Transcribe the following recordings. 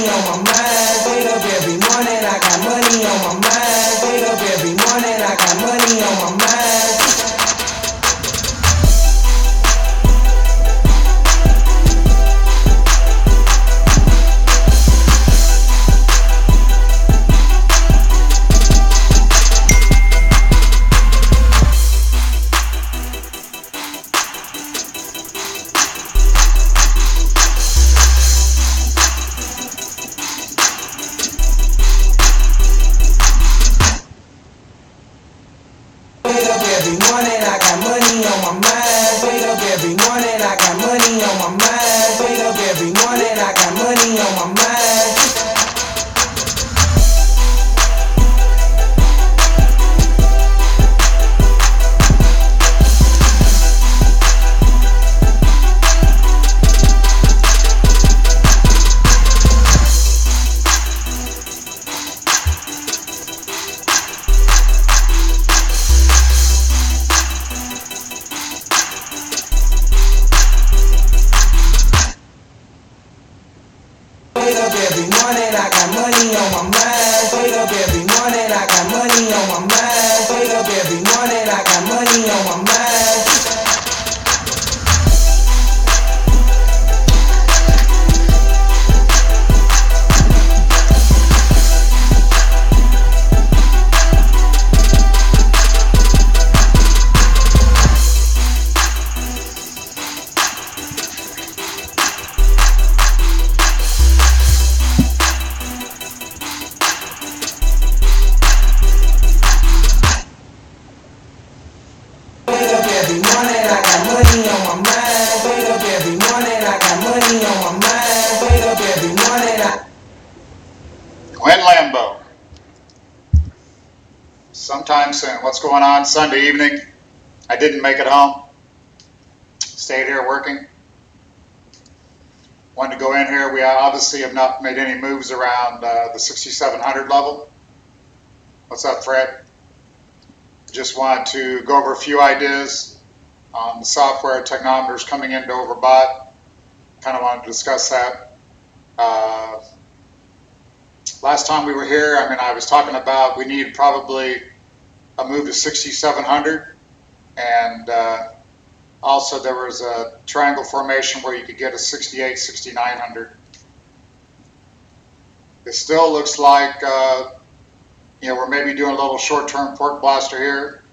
on my mind. Wake up every morning, I got money on my mind. Wake up every morning, I got money on my mind. Every morning I got money on my mind. Wake up every morning I got money on my mind. Wake up every morning I got money on my mind. Wake up every morning, I got money on my mind. Wake up every morning, I got money on my mind. Wake up every morning, I got money on my mind. Every morning I got money on my mind. Wake up every morning I got money on my mind. Wake up every morning I... Glenn Lambo. Sometime soon. What's going on? Sunday evening. I didn't make it home. Stayed here working. Wanted to go in here. We obviously have not made any moves around the 6,700 level. What's up, Fred? Just wanted to go over a few ideas on the software technometers coming into overbought. Kind of wanted to discuss that. Last time we were here, I was talking about we need probably a move to 6,700, and also there was a triangle formation where you could get a 68, 6,900. It still looks like we're maybe doing a little short-term pork blaster here,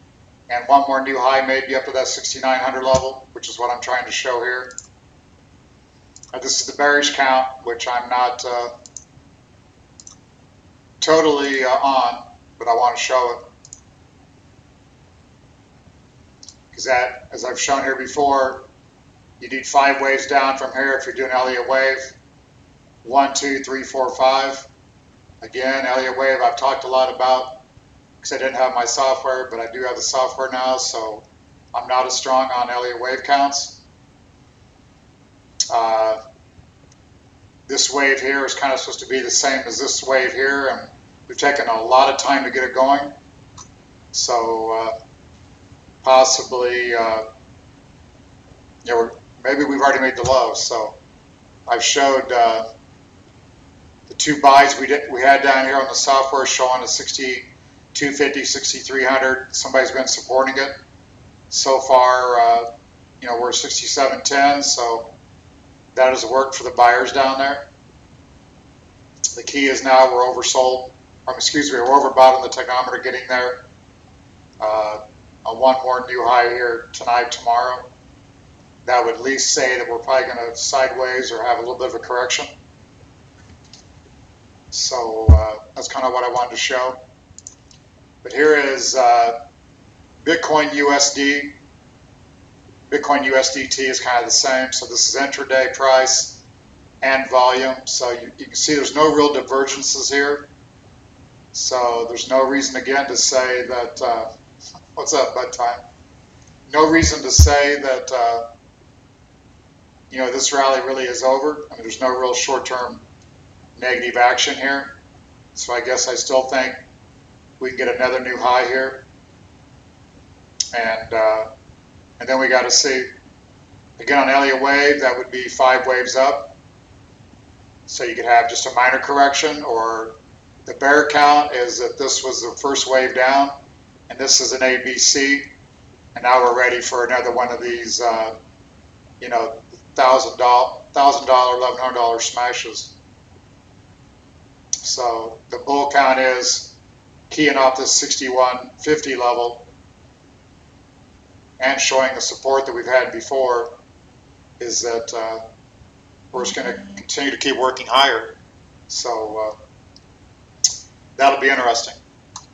and one more new high maybe up to that 6,900 level, which is what I'm trying to show here. This is the bearish count, which I'm not totally on, but I want to show it. Because that, as I've shown here before, you need 5 waves down from here if you're doing Elliott wave. 1, 2, 3, 4, 5. Again, Elliott wave I've talked a lot about because I didn't have my software, but I do have the software now, so I'm not as strong on Elliott wave counts. This wave here is kind of supposed to be the same as this wave here, and we've taken a lot of time to get it going. So possibly, maybe we've already made the low. So I've showed the 2 buys we had down here on the software showing a 6,250, 6,300. Somebody's been supporting it. So far, we're 6,710. So that has worked for the buyers down there. The key is now we're oversold. We're overbought on the technometer getting there. One more new high here tonight, tomorrow. That would at least say that we're probably going to sideways or have a little bit of a correction. So that's kind of what I wanted to show. But here is Bitcoin USD. Bitcoin USDT is kind of the same. So this is intraday price and volume. So you can see there's no real divergences here. So there's no reason again to say that, what's up, bud time? No reason to say that, this rally really is over. There's no real short-term negative action here. So I guess I still think we can get another new high here. And then we got to see, again on Elliott wave, that would be 5 waves up. So you could have just a minor correction, or the bear count is that this was the first wave down, and this is an ABC, and now we're ready for another one of these, you know, $1,000, $1,100 smashes. So the bull count is keying off this 6150 level and showing the support that we've had before is that we're just going to continue to keep working higher. So that'll be interesting.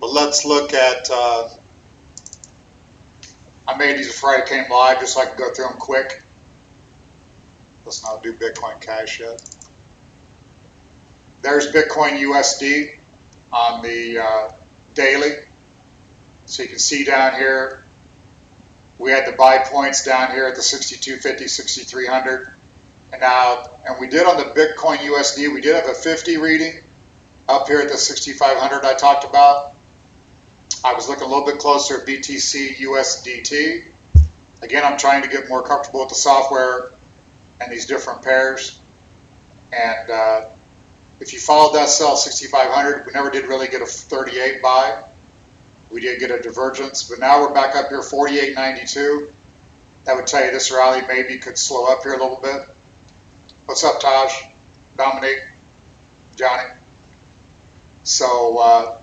But let's look at, I made these before I came live just so I can go through them quick. Let's not do Bitcoin Cash yet. There's Bitcoin USD on the daily. So you can see down here, we had the buy points down here at the 6250, 6300. And we did on the Bitcoin USD, we did have a 50 reading up here at the 6500 I talked about. I was looking a little bit closer at BTC USDT. Again, I'm trying to get more comfortable with the software and these different pairs. And if you followed that sell 6500, we never did really get a 38 buy. We did get a divergence, but now we're back up here 48.92. That would tell you this rally maybe could slow up here a little bit. What's up, Taj, Dominique, Johnny? So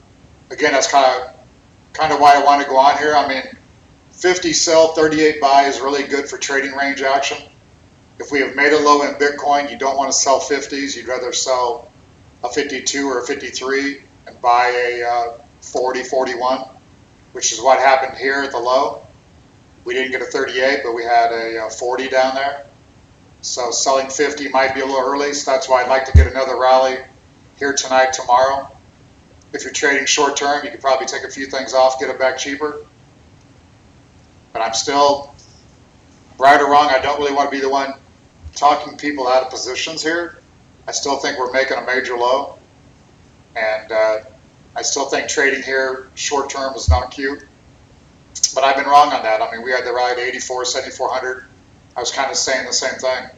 again, that's kind of why I want to go on here. I mean, 50 sell, 38 buy is really good for trading range action. If we have made a low in Bitcoin, you don't want to sell 50s. You'd rather sell a 52 or a 53 and buy a 40, 41, which is what happened here at the low. We didn't get a 38, but we had a 40 down there. So selling 50 might be a little early, so that's why I'd like to get another rally here tonight, tomorrow. If you're trading short term, you could probably take a few things off, get it back cheaper. But I'm still, right or wrong, I don't really want to be the one talking people out of positions here. I still think we're making a major low. And I still think trading here short term is not cute. But I've been wrong on that. I mean, we had the ride 84, 7400. I was kind of saying the same thing.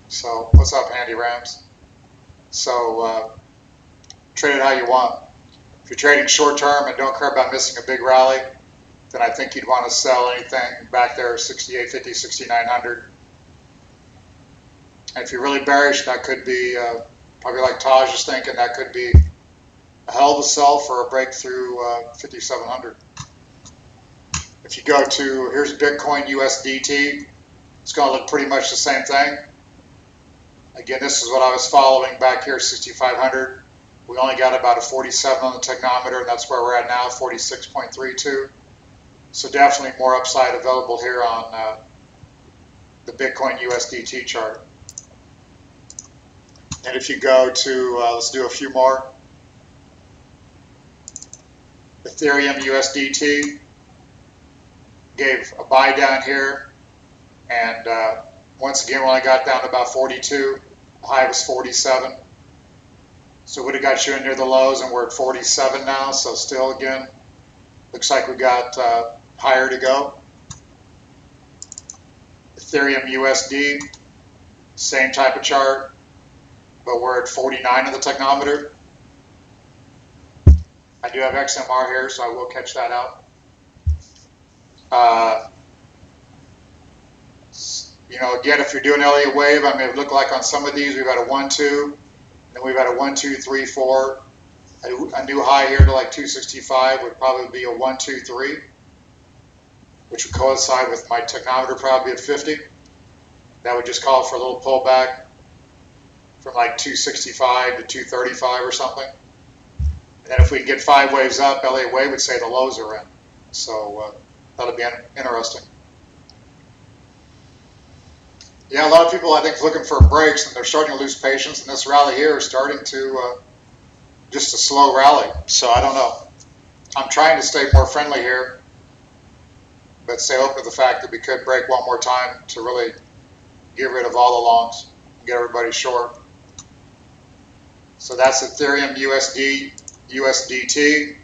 So what's up, Handy Rams? So trade it how you want. If you're trading short term and don't care about missing a big rally, then I think you'd want to sell anything back there 6850, 6900. And if you're really bearish, that could be probably like Taj is thinking, that could be a hell of a sell for a breakthrough 5700. If you go to, here's Bitcoin USDT, it's going to look pretty much the same thing. Again, this is what I was following back here, 6500. We only got about a 47 on the technometer, and that's where we're at now, 46.32. So definitely more upside available here on the Bitcoin USDT chart. And if you go to, let's do a few more. Ethereum USDT gave a buy down here, and once again, when I got down to about 42, the high was 47. So it would have got you in near the lows, and we're at 47 now. So still, again, looks like we got higher to go. Ethereum USD, same type of chart, but we're at 49 on the technometer. I do have XMR here, so I will catch that out. You know, again, if you're doing Elliott wave, I mean, it would look like on some of these we've had a 1-2, then we've had a 1-2, 3, 4. A new high here to like 265 would probably be a 1, 2, 3, which would coincide with my technometer probably at 50. That would just call for a little pullback from like 265 to 235 or something. And then if we can get 5 waves up, Elliott wave would say the lows are in. So that'll be interesting. Yeah, a lot of people I think looking for breaks, and they're starting to lose patience. And this rally here is starting to just a slow rally. So I don't know. I'm trying to stay more friendly here, but stay open to the fact that we could break one more time to really get rid of all the longs and get everybody short. So that's Ethereum USDT.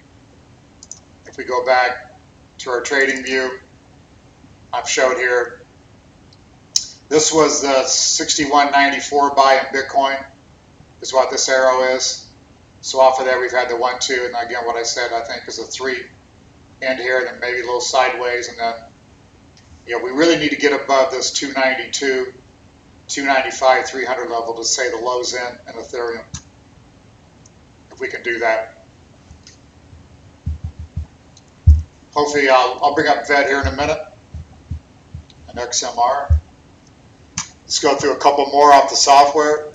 If we go back to our trading view, I've showed here. This was the 61.94 buy in Bitcoin. is what this arrow is. So off of there we've had the 1, 2, and again what I said I think is a 3 end here, and then maybe a little sideways, and then we really need to get above this 292, 295, 300 level to say the lows in Ethereum. If we can do that. Hopefully I'll bring up VED here in a minute, and XMR. Let's go through a couple more off the software.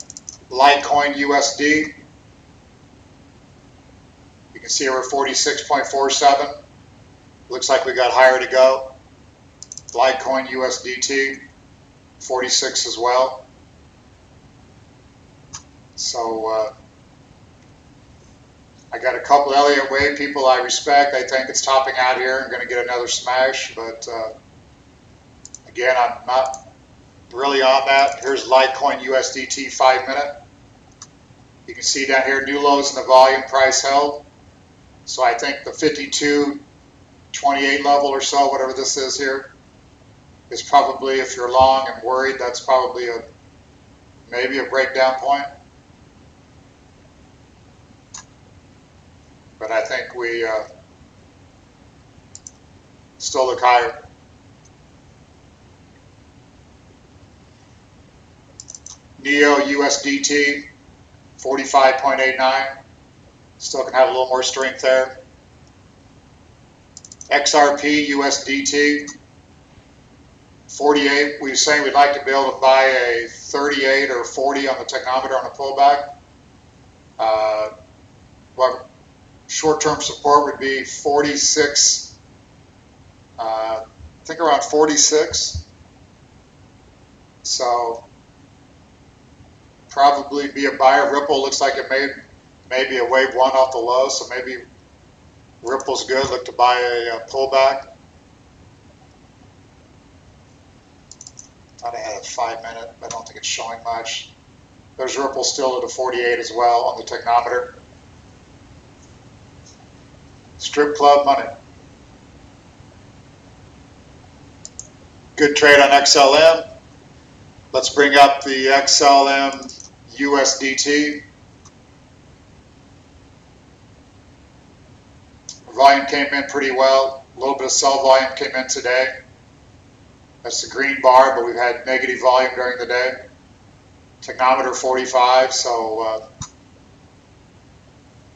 Litecoin USD. You can see we're 46.47. Looks like we got higher to go. Litecoin USDT, 46 as well. So I got a couple Elliott Wave people I respect. I think it's topping out here and going to get another smash, but again, I'm not really on that. Here's Litecoin USDT 5 minute. You can see down here new lows in the volume, price held. So I think the 52.28 level or so, whatever this is here, is probably, if you're long and worried, that's probably maybe a breakdown point. But I think we still look higher. NEO USDT 45.89. Still can have a little more strength there. XRP USDT 48. We were saying we'd like to be able to buy a 38 or 40 on the technometer on a pullback. Well, short-term support would be 46. I think around 46. So probably be a buyer. Ripple looks like it may be a wave 1 off the low, so maybe Ripple's good. Look to buy a pullback. Thought I had a 5 minute, but I don't think it's showing much. There's Ripple still at a 48 as well on the technometer. Strip club money. Good trade on XLM. Let's bring up the XLM USDT. Volume came in pretty well. A little bit of sell volume came in today. That's the green bar, but we've had negative volume during the day. Technometer 45, so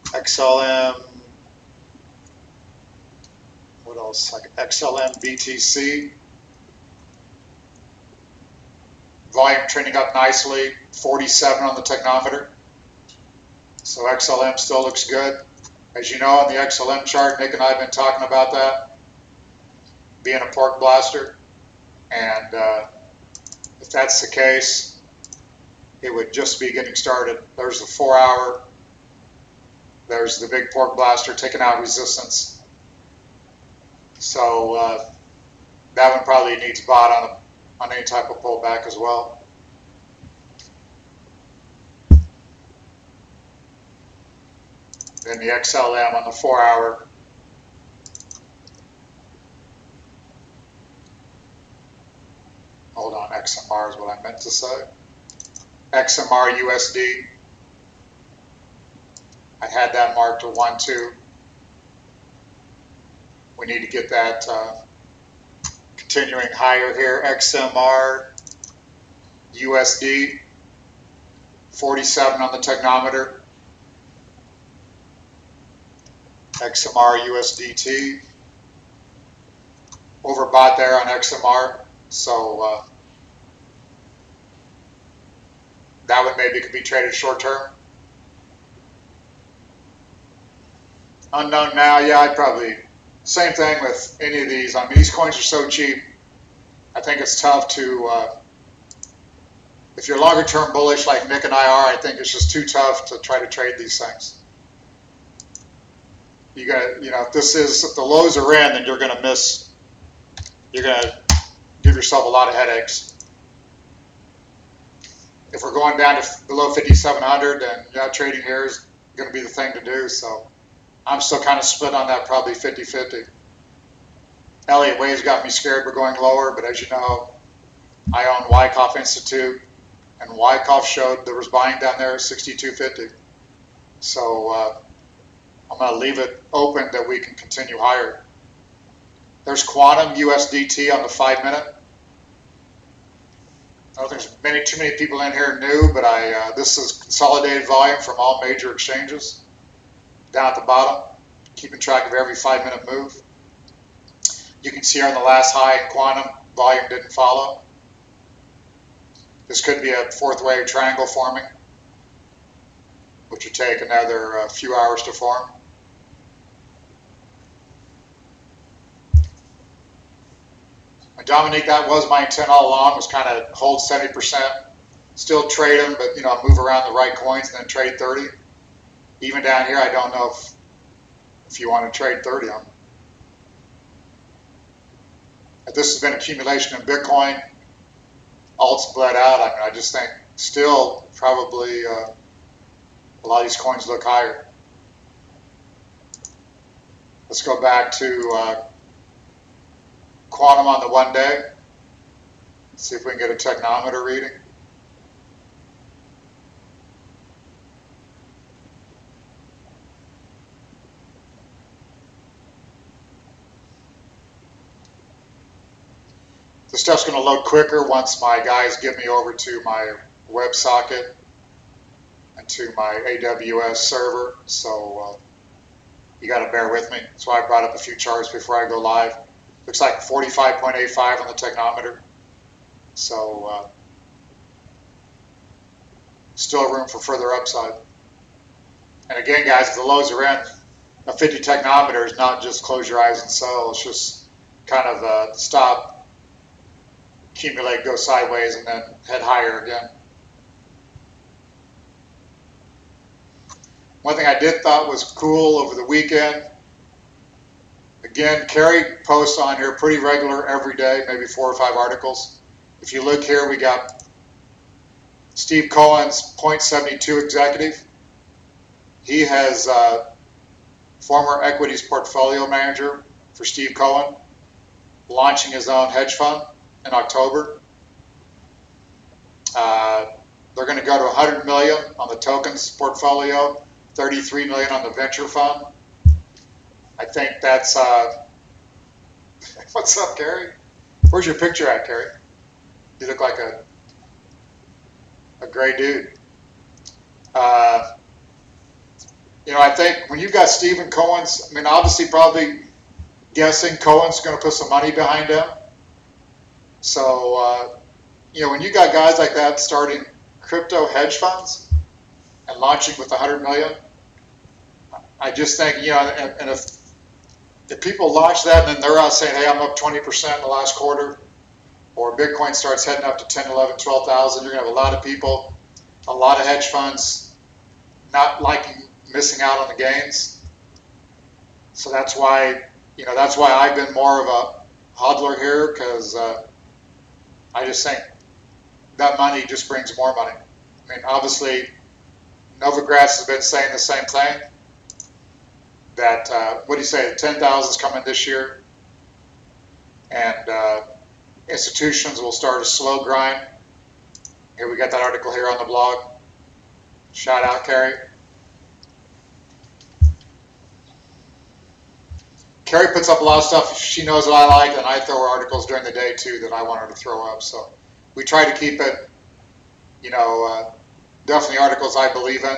XLM, what else? Like XLM BTC. Volume trending up nicely, 47 on the technometer. So XLM still looks good. As you know, on the XLM chart, Nick and I have been talking about that, being a pork blaster. And if that's the case, it would just be getting started. There's the 4 hour. There's the big pork blaster taking out resistance. So that one probably needs bought on any type of pullback as well. Then the XLM on the 4 hour. Hold on, XMR is what I meant to say. XMR USD. I had that marked to 1, 2. We need to get that continuing higher here. XMR USD 47 on the technometer. XMR USDT. Overbought there on XMR. So that one maybe could be traded short term. Unknown now, yeah, I'd probably, same thing with any of these. I mean, these coins are so cheap. I think it's tough to, if you're longer term bullish like Nick and I are, I think it's just too tough to try to trade these things. You got, if the lows are in, then you're going to miss. You're going to give yourself a lot of headaches. If we're going down to below 5,700, then yeah, trading here is going to be the thing to do. So I'm still kind of split on that, probably 50-50. Elliott Wave's got me scared we're going lower, but as you know, I own Wyckoff Institute, and Wyckoff showed there was buying down there at 62.50. So I'm going to leave it open that we can continue higher. There's Quantum USDT on the 5-minute. I don't think there's too many people in here new, but this is consolidated volume from all major exchanges down at the bottom, keeping track of every 5-minute move. You can see here on the last high in Quantum, volume didn't follow. This could be a fourth wave triangle forming, which would take another few hours to form. And Dominique, that was my intent all along, was kind of hold 70%, still trade them, but move around the right coins and then trade 30. Even down here, I don't know if you want to trade 30 on them. If this has been accumulation in Bitcoin, alts bled out. I mean, I just think still probably a lot of these coins look higher. Let's go back to Quantum on the 1 day. See if we can get a technometer reading. This stuff's going to load quicker once my guys get me over to my WebSocket and to my AWS server. So you got to bear with me. That's why I brought up a few charts before I go live. Looks like 45.85 on the technometer. So still room for further upside. And again, guys, if the lows are in, a 50 technometer is not just close your eyes and sell. It's just kind of stop, accumulate, go sideways, and then head higher again. One thing I did thought was cool over the weekend, again, Carrie posts on here pretty regular every day, maybe 4 or 5 articles. If you look here, we got Steve Cohen's 0.72 executive. He has former equities portfolio manager for Steve Cohen, launching his own hedge fund in October. They're going to go to 100 million on the tokens portfolio, 33 million on the venture fund. I think that's what's up, Carrie? Where's your picture at, Carrie? You look like a gray dude. I think when you've got Stephen Cohen's, I mean, obviously probably guessing Cohen's going to put some money behind him. So, when you got guys like that starting crypto hedge funds and launching with 100 million, I just think, and if people launch that and then they're out saying, hey, I'm up 20% in the last quarter, or Bitcoin starts heading up to 10, 11, 12,000, you're going to have a lot of people, a lot of hedge funds not liking missing out on the gains. So that's why, I've been more of a hodler here, because I just think that money just brings more money. I mean, obviously, Novogratz has been saying the same thing, that, what do you say, 10,000 is coming this year, and institutions will start a slow grind. Here we got that article here on the blog. Shout out, Carrie. Carrie puts up a lot of stuff she knows that I like, and I throw her articles during the day too that I want her to throw up. So we try to keep it, definitely articles I believe in.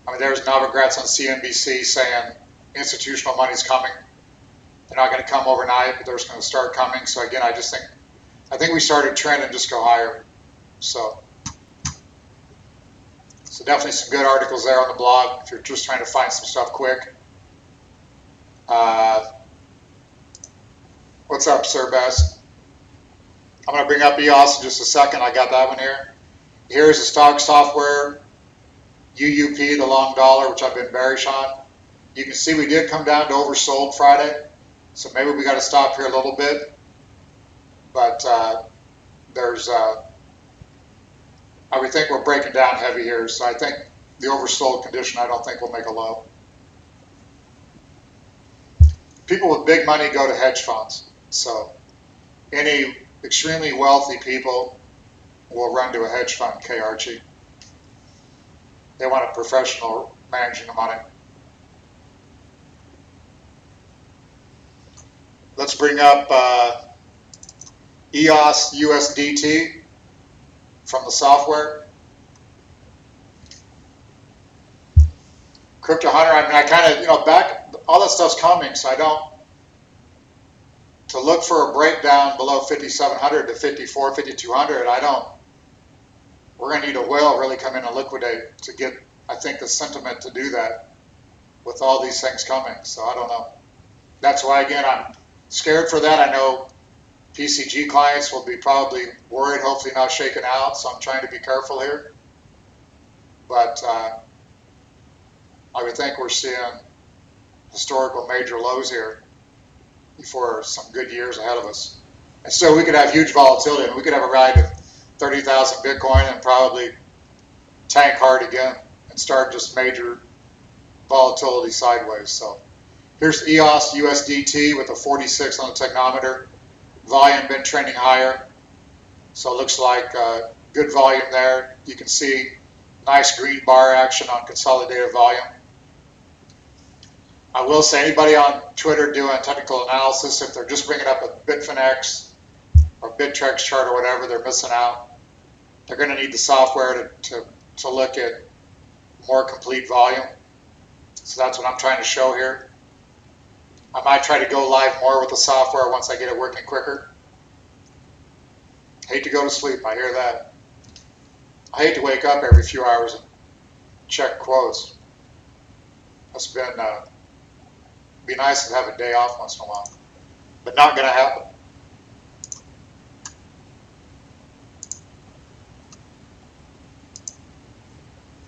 I mean, there's Novogratz on CNBC saying institutional money's coming. They're not going to come overnight, but they're just going to start coming. So again, I think we started trend and just go higher. So definitely some good articles there on the blog if you're just trying to find some stuff quick. What's up, Sir Best? I'm going to bring up EOS in just a second. I got that one here. Here's the stock software, UUP, the long dollar, which I've been bearish on. You can see we did come down to oversold Friday, so maybe we got to stop here a little bit. But I would think we're breaking down heavy here, so I think the oversold condition, I don't think will make a low. People with big money go to hedge funds. So any extremely wealthy people will run to a hedge fund, K. Archie. They want a professional managing the money. Let's bring up EOS USDT from the software. Crypto Hunter, I mean, I kind of, back, all that stuff's coming, so I don't, to look for a breakdown below 5,700 to 54, 5,200, we're going to need a whale really come in and liquidate to get, I think, the sentiment to do that with all these things coming, so I don't know. That's why, again, I'm scared for that. I know PCG clients will be probably worried, hopefully not shaken out, so I'm trying to be careful here. But I would think we're seeing historical major lows here before some good years ahead of us. And so we could have huge volatility, and we could have a ride to 30,000 Bitcoin and probably tank hard again and start just major volatility sideways. So here's EOS USDT with a 46 on the technometer. Volume been trending higher, so it looks like good volume there. You can see nice green bar action on consolidated volume. I will say anybody on Twitter doing technical analysis, if they're just bringing up a Bitfinex or Bittrex chart or whatever, they're missing out. They're going to need the software to look at more complete volume. So that's what I'm trying to show here. I might try to go live more with the software once I get it working quicker. Hate to go to sleep, I hear that. I hate to wake up every few hours and check quotes. That's been, be nice to have a day off once in a while, but not going to happen.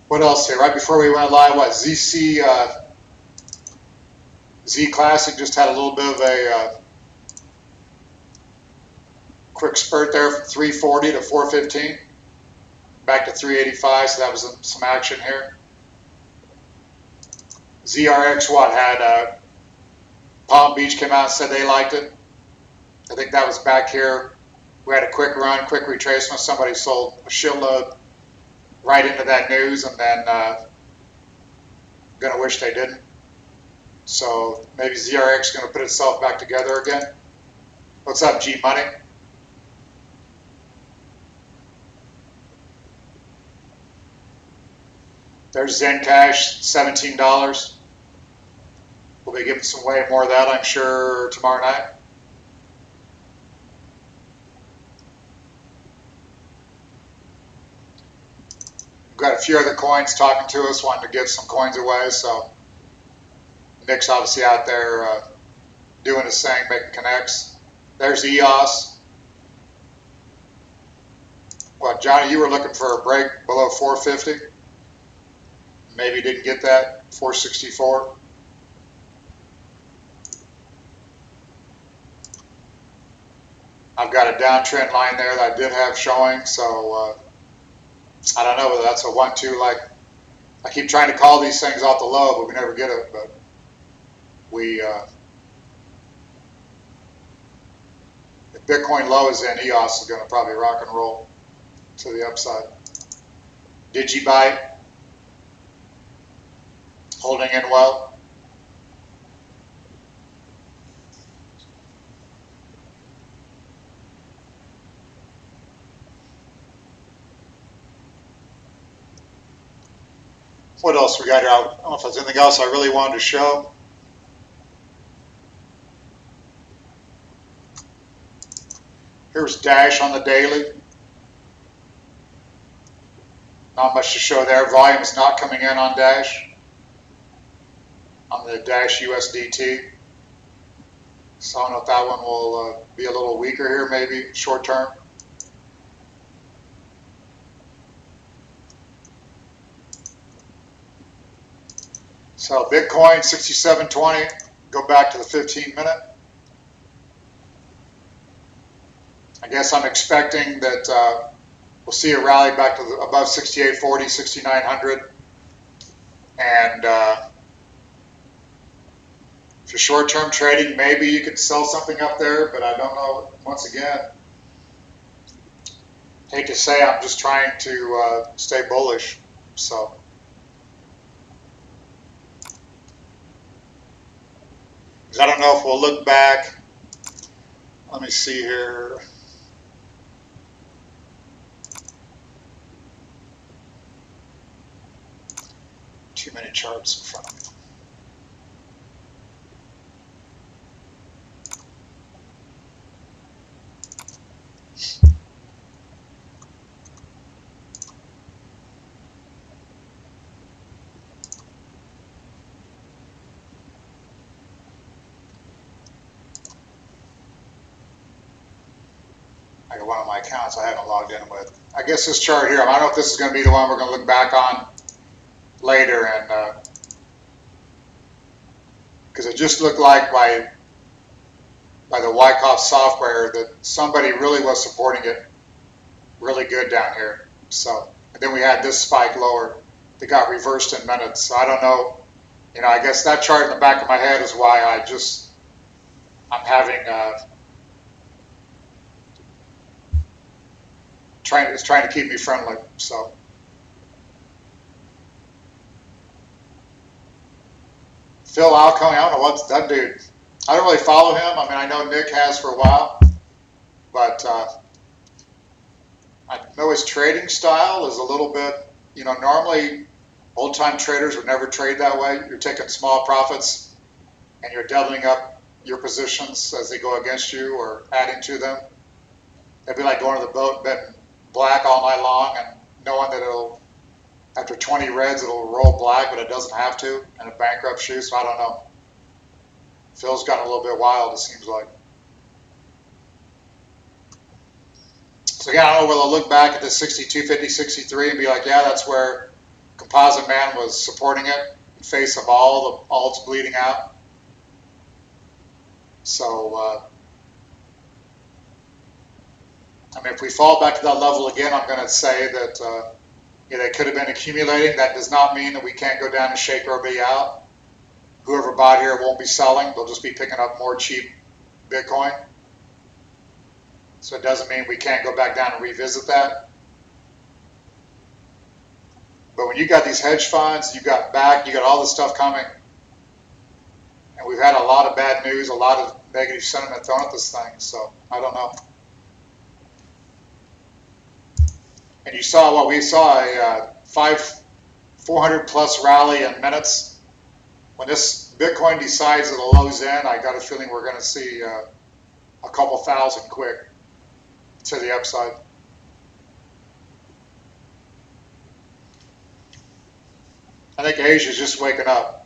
What else here? Right before we went live, what, Z Classic just had a little bit of a quick spurt there from 340 to 415, back to 385, so that was some action here. ZRX, what, had Palm Beach came out and said they liked it. I think that was back here. We had a quick run, quick retracement. Somebody sold a shitload right into that news, and then gonna wish they didn't. So maybe ZRX is gonna put itself back together again. What's up, G Money? There's Zencash, $17. We'll be giving some way more of that, I'm sure, tomorrow night. We've got a few other coins talking to us, wanting to give some coins away, so Nick's obviously out there doing his thing, making connects. There's EOS. Well, Johnny, you were looking for a break below 450. Maybe didn't get that, 464. I've got a downtrend line there that I did have showing, so I don't know whether that's a 1-2. Like, I keep trying to call these things off the low, but we never get it. But we, if Bitcoin low is in, EOS is going to probably rock and roll to the upside. DigiByte holding in well. What else we got here? I don't know if there's anything else I really wanted to show. Here's Dash on the daily. Not much to show there. Volume is not coming in on Dash. On the Dash USDT. So I don't know if that one will be a little weaker here, maybe short term. So Bitcoin 67.20, go back to the 15-minute. I guess I'm expecting that we'll see a rally back to above 68.40, 6900. And for short-term trading, maybe you could sell something up there, but I don't know. Once again, hate to say, I'm just trying to stay bullish. So, because I don't know if we'll look back. Let me see here. Too many charts in front of me. I got one of my accounts I haven't logged in with. I guess this chart here, I don't know if this is going to be the one we're going to look back on later, and because it just looked like by the Wyckoff software that somebody really was supporting it really good down here. So, and then we had this spike lower that got reversed in minutes. So I don't know, I guess that chart in the back of my head is why I'm having it's trying to keep me friendly. So. Phil Altcoin, I don't know what's that dude. I don't really follow him. I mean, I know Nick has for a while, but I know his trading style is a little bit, normally old-time traders would never trade that way. You're taking small profits and you're doubling up your positions as they go against you or adding to them. It'd be like going to the boat betting black all night long and knowing that after 20 reds, it'll roll black, but it doesn't have to, and a bankrupt shoe, so I don't know. Phil's gotten a little bit wild, it seems like. So again, I don't know whether I'll look back at the 62, 50, 63 and be like, yeah, that's where Composite Man was supporting it in face of all the alts bleeding out. So, I mean, if we fall back to that level again, I'm going to say that they could have been accumulating. That does not mean that we can't go down and shake or be out. Whoever bought here won't be selling. They'll just be picking up more cheap Bitcoin. So it doesn't mean we can't go back down and revisit that. But when you got these hedge funds, you got all this stuff coming. And we've had a lot of bad news, a lot of negative sentiment thrown at this thing. So I don't know. And you saw what we saw, a 400 plus rally in minutes. When this Bitcoin decides that the low's in, I got a feeling we're going to see a couple thousand quick to the upside. I think Asia's just waking up.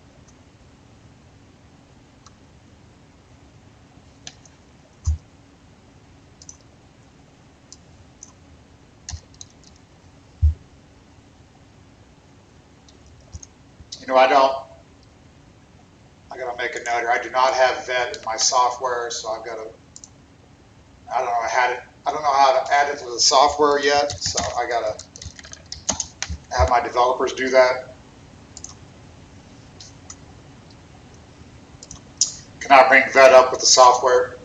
I got to make a note here. I do not have VET in my software, so I don't know how to add it to the software yet, so I got to have my developers do that. Cannot bring VET up with the software.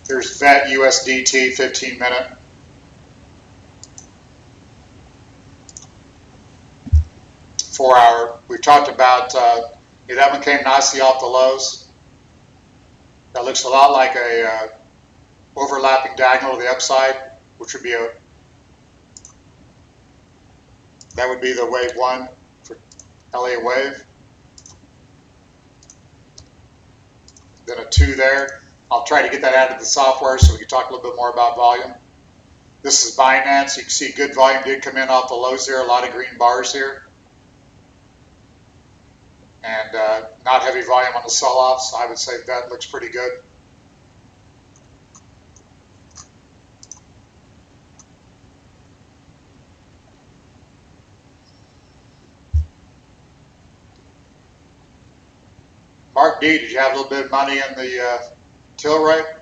There's VET USDT 15 minute. Four hour. We've talked about that one came nicely off the lows. That looks a lot like a overlapping diagonal to the upside, which would be that would be the wave one for LA wave. Then a 2 there. I'll try to get that out of the software so we can talk a little bit more about volume. This is Binance. You can see good volume did come in off the lows there. A lot of green bars here. And not heavy volume on the sell-offs. I would say that looks pretty good. Mark D, did you have a little bit of money in the Tilray?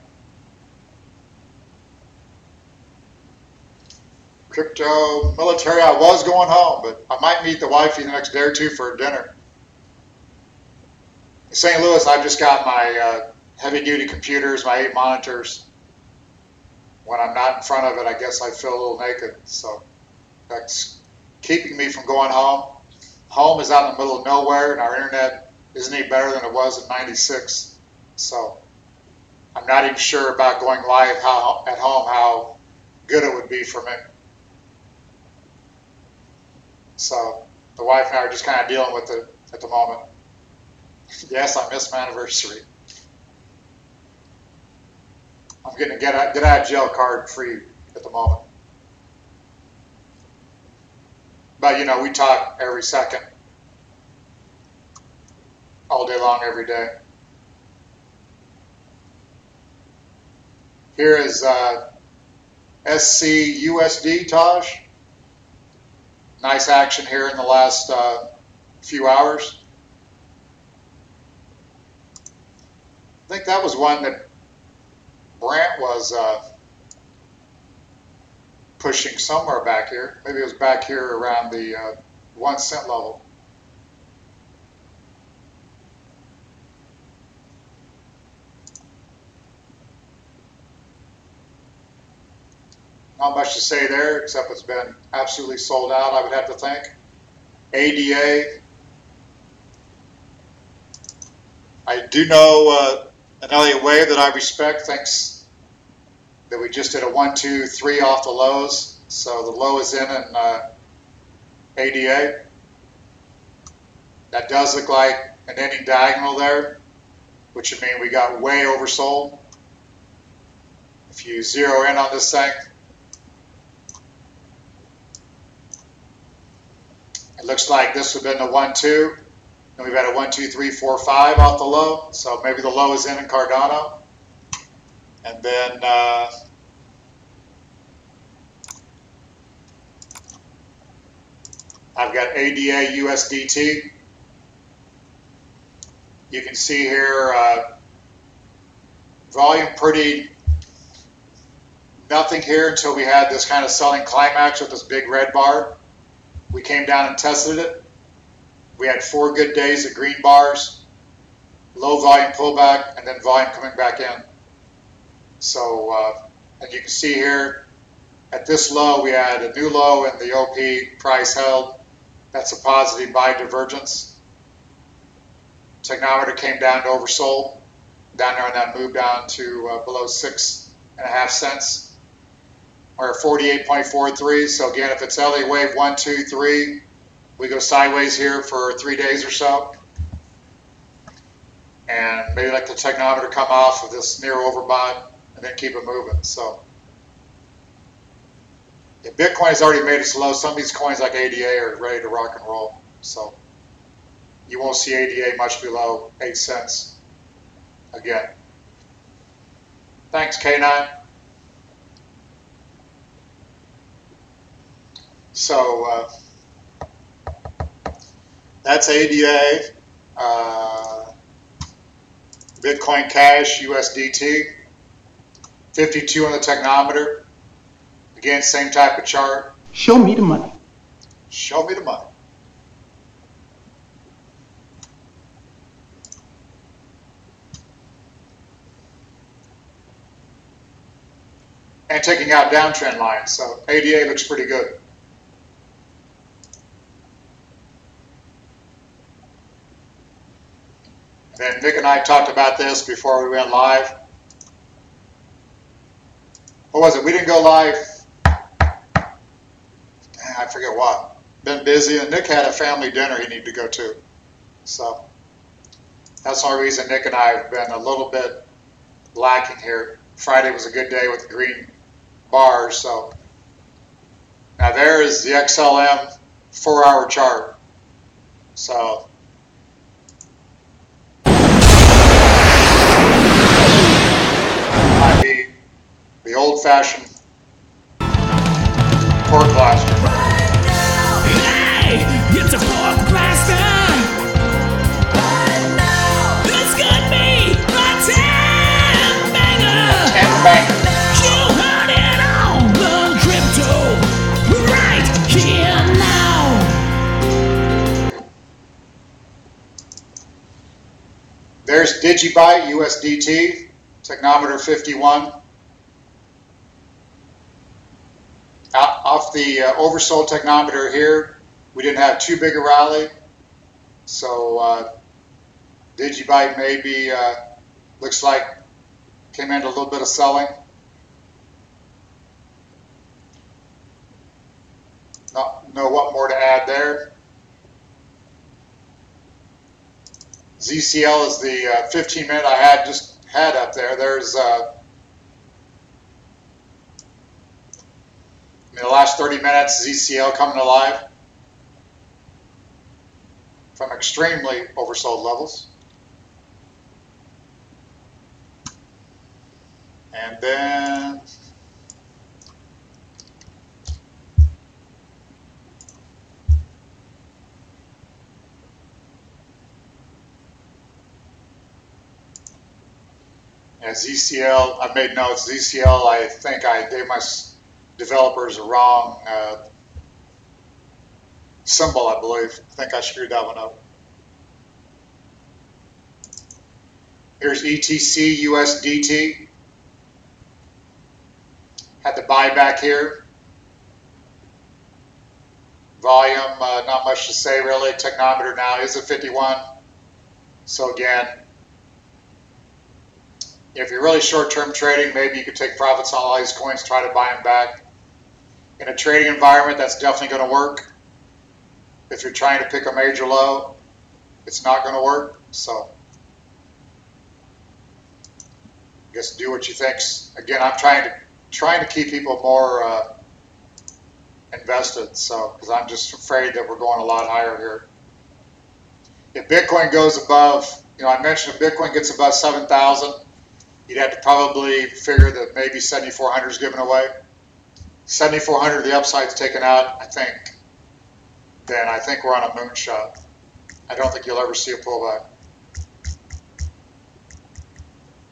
Crypto, military, I was going home, but I might meet the wifey the next day or two for dinner. In St. Louis, I've just got my heavy-duty computers, my 8 monitors. When I'm not in front of it, I guess I feel a little naked. So that's keeping me from going home. Home is out in the middle of nowhere, and our internet isn't any better than it was in '96. So I'm not even sure about going live at home, how good it would be for me. So the wife and I are just kind of dealing with it at the moment. Yes, I missed my anniversary. I'm getting a get out of jail card free at the moment. But you know, we talk every second, all day long, every day. Here is SCUSD, Taj. Nice action here in the last few hours. I think that was one that Brant was pushing somewhere back here. Maybe it was back here around the 1 cent level. Not much to say there, except it's been absolutely sold out, I would have to think. ADA. I do know an Elliott Wave that I respect thinks that we just did a 1, 2, 3 off the lows. So the low is in ADA. That does look like an ending diagonal there, which would mean we got way oversold. If you zero in on this thing, it looks like this would have been the 1, 2. And we've had a 1, 2, 3, 4, 5 off the low. So maybe the low is in Cardano. And then I've got ADA USDT. You can see here volume pretty nothing here until we had this kind of selling climax with this big red bar. We came down and tested it. We had 4 good days of green bars, low volume pullback, and then volume coming back in. So, and you can see here, at this low, we had a new low and the OP price held. That's a positive buy divergence. Technometer came down to oversold, down there on that move down to below 6.5 cents. We're at 48.43. So again, if it's Elliott Wave 1, 2, 3, we go sideways here for 3 days or so. And maybe let the technometer come off of this near overbought and then keep it moving. So if Bitcoin has already made its low, some of these coins like ADA are ready to rock and roll. So you won't see ADA much below 8 cents again. Thanks, K9. So that's ADA, Bitcoin Cash, USDT, 52 on the technometer. Again, same type of chart. Show me the money. Show me the money. And taking out downtrend lines, so ADA looks pretty good. And Nick and I talked about this before we went live. What was it? We didn't go live. I forget what. Been busy, and Nick had a family dinner he needed to go to. So that's the only reason Nick and I have been a little bit lacking here. Friday was a good day with the green bars. So now there is the XLM 4-hour chart. So might be the old-fashioned porkblaster. Hey, it's a porkblaster. This could be a 10 banger. 10 banger. You heard it on the crypto right here now. Here's Digibyte USDT, technometer 51. Off the oversold technometer here, we didn't have too big a rally. So Digibyte maybe looks like came into a little bit of selling. Not know what more to add there. ZCL is the 15-minute I just had up there. There's in the last 30 minutes, ZCL coming alive from extremely oversold levels. And then ZCL, I made notes. ZCL, I think I gave my developers a wrong symbol, I believe. I think I screwed that one up. Here's ETC USDT. Had the buyback here. Volume, not much to say really. Technometer now is at 51. So again, if you're really short-term trading, maybe you could take profits on all these coins, try to buy them back. In a trading environment, that's definitely going to work. If you're trying to pick a major low, it's not going to work. So I guess do what you think. Again, I'm trying to keep people more invested. So because I'm just afraid that we're going a lot higher here. If Bitcoin goes above, I mentioned if Bitcoin gets above 7,000. You'd have to probably figure that maybe 7,400 is given away. 7,400, the upside's taken out, I think. Then I think we're on a moonshot. I don't think you'll ever see a pullback.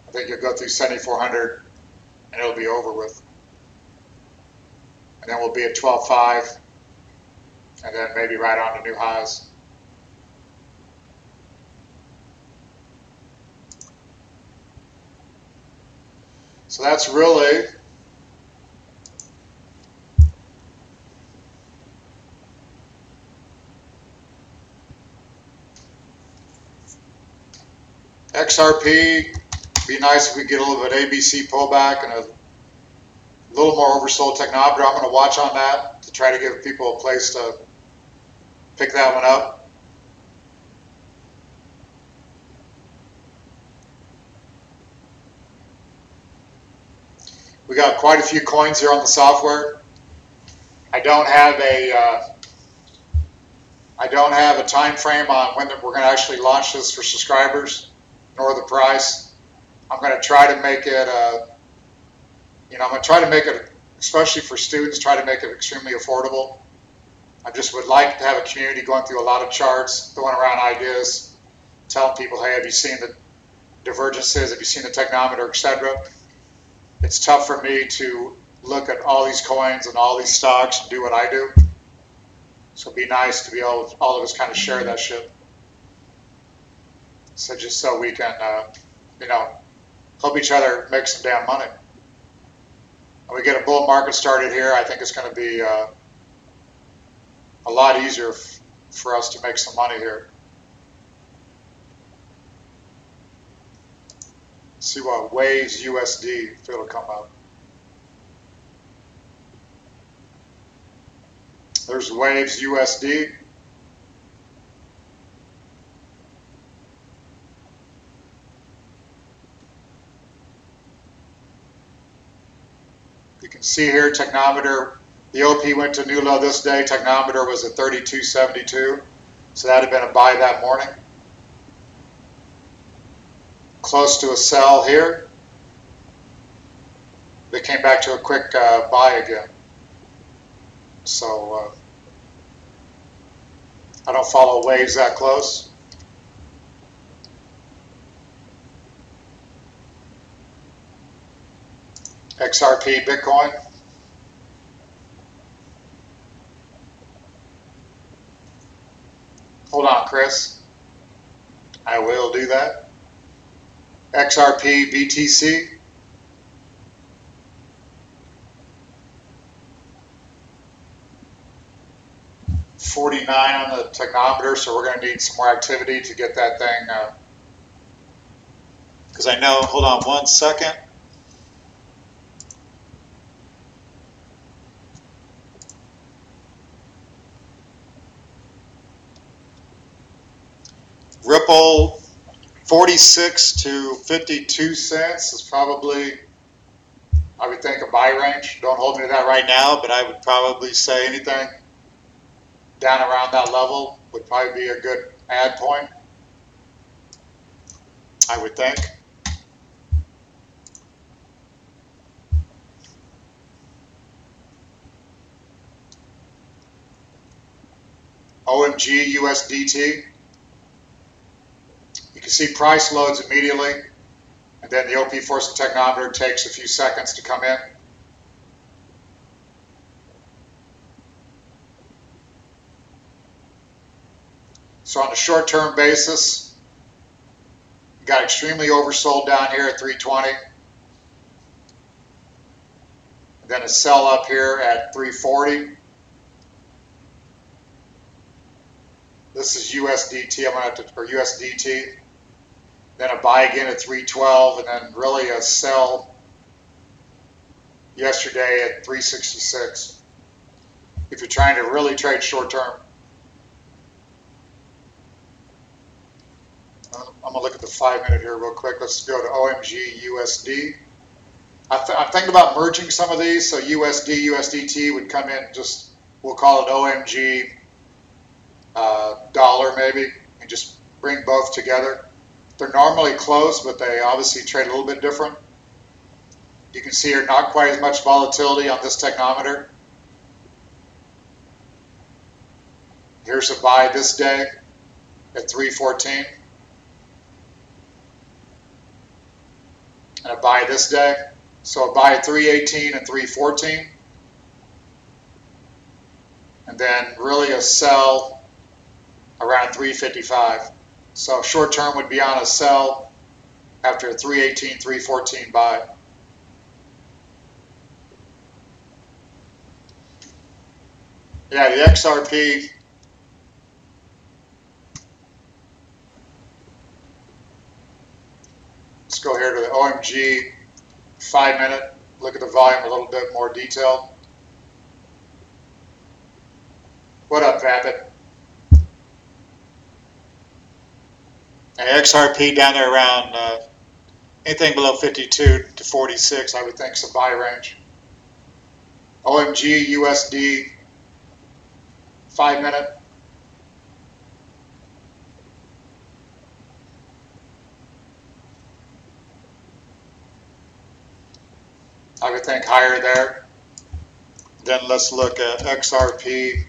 I think you'll go through 7,400 and it'll be over with. And then we'll be at 12.5 and then maybe right on to new highs. So that's really XRP. Be nice if we get a little bit of ABC pullback and a little more oversold technometer. I'm going to watch on that to try to give people a place to pick that one up. We got quite a few coins here on the software. I don't have a time frame on when we're going to actually launch this for subscribers, nor the price. I'm going to try to make it, I'm going to try to make it, especially for students, try to make it extremely affordable. I just would like to have a community going through a lot of charts, throwing around ideas, telling people, hey, have you seen the divergences? Have you seen the technometer, etc.? It's tough for me to look at all these coins and all these stocks and do what I do. So it'd be nice to be able, all of us kind of share that shit. So just so we can, help each other make some damn money. When we get a bull market started here, I think it's going to be a lot easier for us to make some money here. See what Waves USD, if it'll come up. There's Waves USD. You can see here, technometer, the OP went to new low this day. Technometer was at 32.72, so that had been a buy that morning. Close to a sell here. They came back to a quick buy again. So I don't follow waves that close. XRP Bitcoin. Hold on, Chris. I will do that. XRP, BTC. $49 on the technometer, so we're going to need some more activity to get that thing. Because I know, hold on one second. Ripple, 46 to 52 cents is probably, I would think, a buy range. Don't hold me to that right now, but I would probably say anything down around that level would probably be a good add point, I would think. OMG USDT. You can see price loads immediately, and then the OP force technometer takes a few seconds to come in. So on a short-term basis, you got extremely oversold down here at 320. And then a sell up here at 340. This is USDT, I'm gonna have to, or USDT. Then a buy again at 312, and then really a sell yesterday at 366. If you're trying to really trade short-term. I'm going to look at the 5-minute here real quick. Let's go to OMG USD. I'm thinking about merging some of these. So USD, USDT would come in just, we'll call it OMG dollar maybe, and just bring both together. They're normally close, but they obviously trade a little bit different. You can see here not quite as much volatility on this technometer. Here's a buy this day at 314. And a buy this day. So a buy at 318 and 314. And then really a sell around 355. So short term would be on a sell after a 318, 314 buy. Yeah, the XRP. Let's go here to the OMG 5-minute. Look at the volume a little bit more detailed. What up, Vapid? XRP down there around anything below 52 to 46, I would think is a buy range. OMG USD 5-minute. I would think higher there. Then let's look at XRP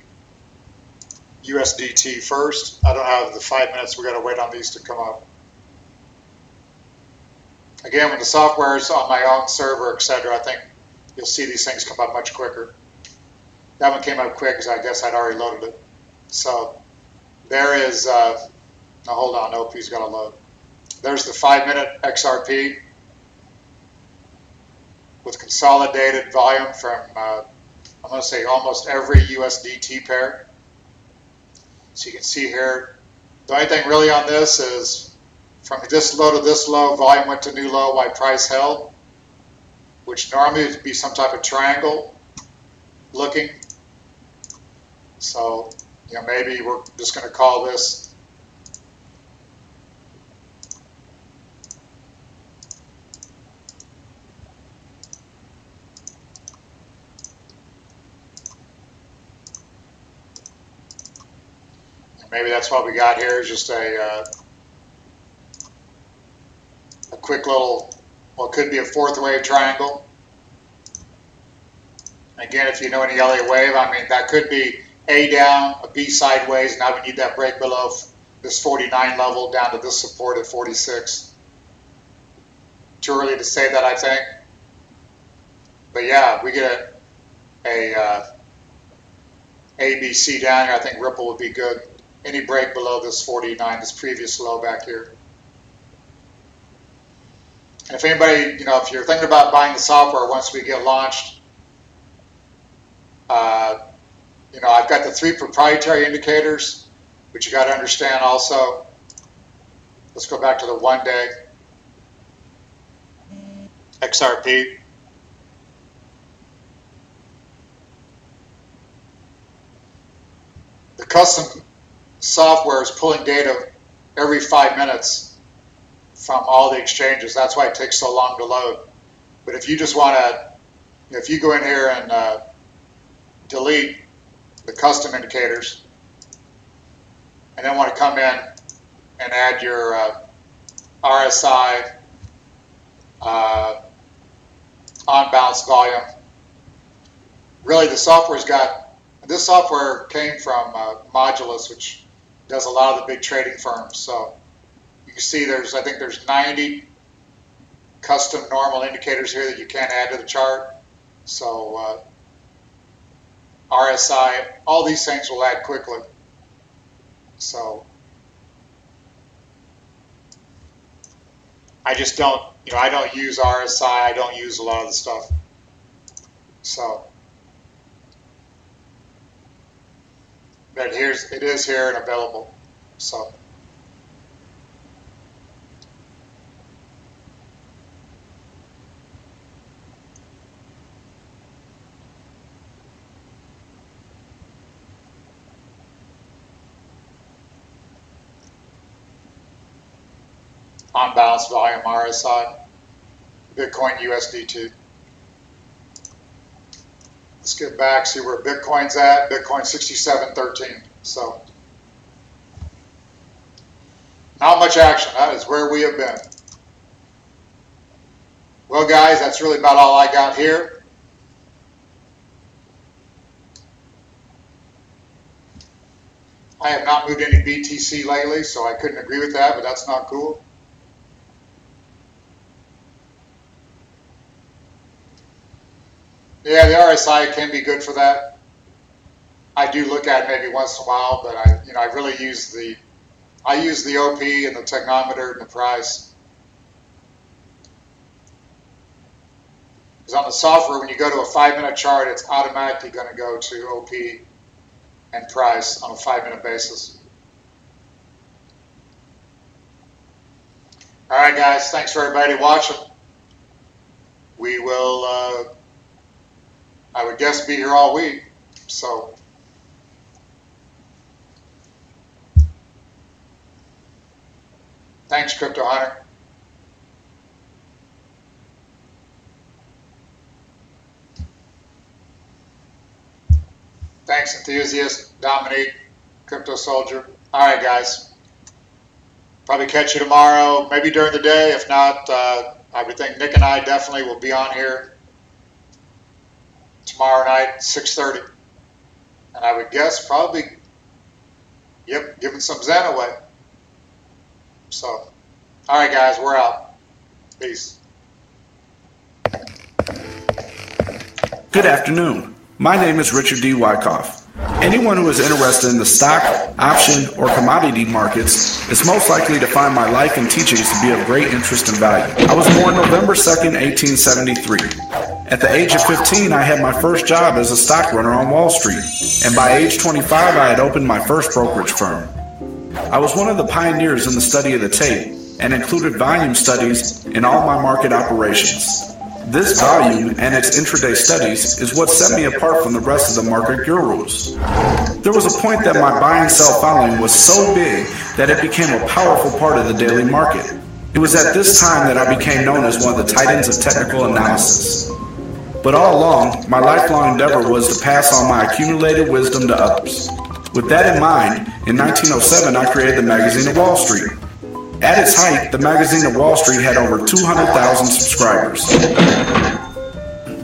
USDT first. I don't have the 5 minutes. We got to wait on these to come up. Again, when the software is on my own server, etc., I think you'll see these things come up much quicker. That one came up quick because I guess I'd already loaded it. So there is, now hold on, OP's got to load. There's the 5-minute XRP with consolidated volume from, I'm going to say almost every USDT pair. So you can see here, the only thing really on this is from this low to this low, volume went to new low while price held, which normally would be some type of triangle looking. So, you know, maybe we're just going to call this maybe that's what we got here, is just a quick little, well, it could be a fourth wave triangle. Again, if you know any Elliott wave, I mean, that could be A down, a B sideways. Now we need that break below this 49 level down to this support at 46. Too early to say that, I think. But yeah, we get a ABC down here. I think Ripple would be good. Any break below this 49, this previous low back here. And if anybody, if you're thinking about buying the software once we get launched, I've got the 3 proprietary indicators, which you got to understand also. Let's go back to the 1-day XRP. The custom software is pulling data every 5 minutes from all the exchanges. That's why it takes so long to load. But if you just want to, if you go in here and delete the custom indicators and then want to come in and add your RSI, on-balance volume, really the software's got, this software came from Modulus, which does a lot of the big trading firms. So you can see I think there's 90 custom normal indicators here that you can't add to the chart. So RSI, all these things will add quickly. So I just don't, I don't use RSI, I don't use a lot of the stuff. So, but it is here and available. So. On balance volume RSI, Bitcoin USDT. Let's get back, see where Bitcoin's at. Bitcoin 67.13. So not much action. That is where we have been. Well, guys, that's really about all I got here. I have not moved any BTC lately, so I couldn't agree with that, but that's not cool. Yeah, the RSI can be good for that. I do look at it maybe once in a while, but I really use the OP and the technometer and the price. Because on the software, when you go to a 5-minute chart, it's automatically going to go to OP and price on a 5-minute basis. All right, guys, thanks for everybody watching. We will. I would guess be here all week, so thanks, Crypto Hunter. Thanks, Enthusiast, Dominique, Crypto Soldier. All right, guys. Probably catch you tomorrow, maybe during the day. If not, I would think Nick and I definitely will be on here tomorrow night, 6:30, and I would guess probably, giving some Zen away. So, all right, guys, we're out. Peace. Good afternoon. My name is Richard D. Wyckoff. Anyone who is interested in the stock, option, or commodity markets is most likely to find my life and teachings to be of great interest and value. I was born November 2nd, 1873. At the age of 15, I had my first job as a stock runner on Wall Street, and by age 25, I had opened my first brokerage firm. I was one of the pioneers in the study of the tape and included volume studies in all my market operations. This volume and its intraday studies is what set me apart from the rest of the market gurus. There was a point that my buy and sell following was so big that it became a powerful part of the daily market. It was at this time that I became known as one of the titans of technical analysis. But all along, my lifelong endeavor was to pass on my accumulated wisdom to others. With that in mind, in 1907 I created the Magazine of Wall Street. At its height, the Magazine of Wall Street had over 200,000 subscribers.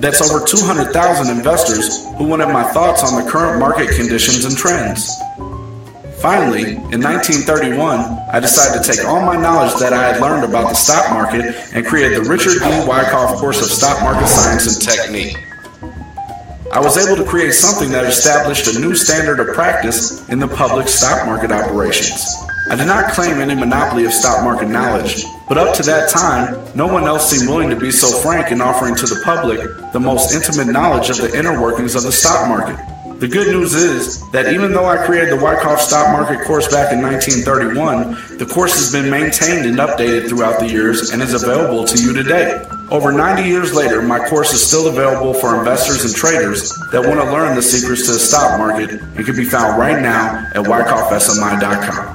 That's over 200,000 investors who wanted my thoughts on the current market conditions and trends. Finally, in 1931, I decided to take all my knowledge that I had learned about the stock market and create the Richard D. Wyckoff course of stock market science and technique. I was able to create something that established a new standard of practice in the public stock market operations. I do not claim any monopoly of stock market knowledge, but But up to that time, no one else seemed willing to be so frank in offering to the public the most intimate knowledge of the inner workings of the stock market. The good news is that even though I created the Wyckoff stock market course back in 1931, the course has been maintained and updated throughout the years and is available to you today. Over 90 years later, my course is still available for investors and traders that want to learn the secrets to the stock market and can be found right now at wyckoffsmi.com.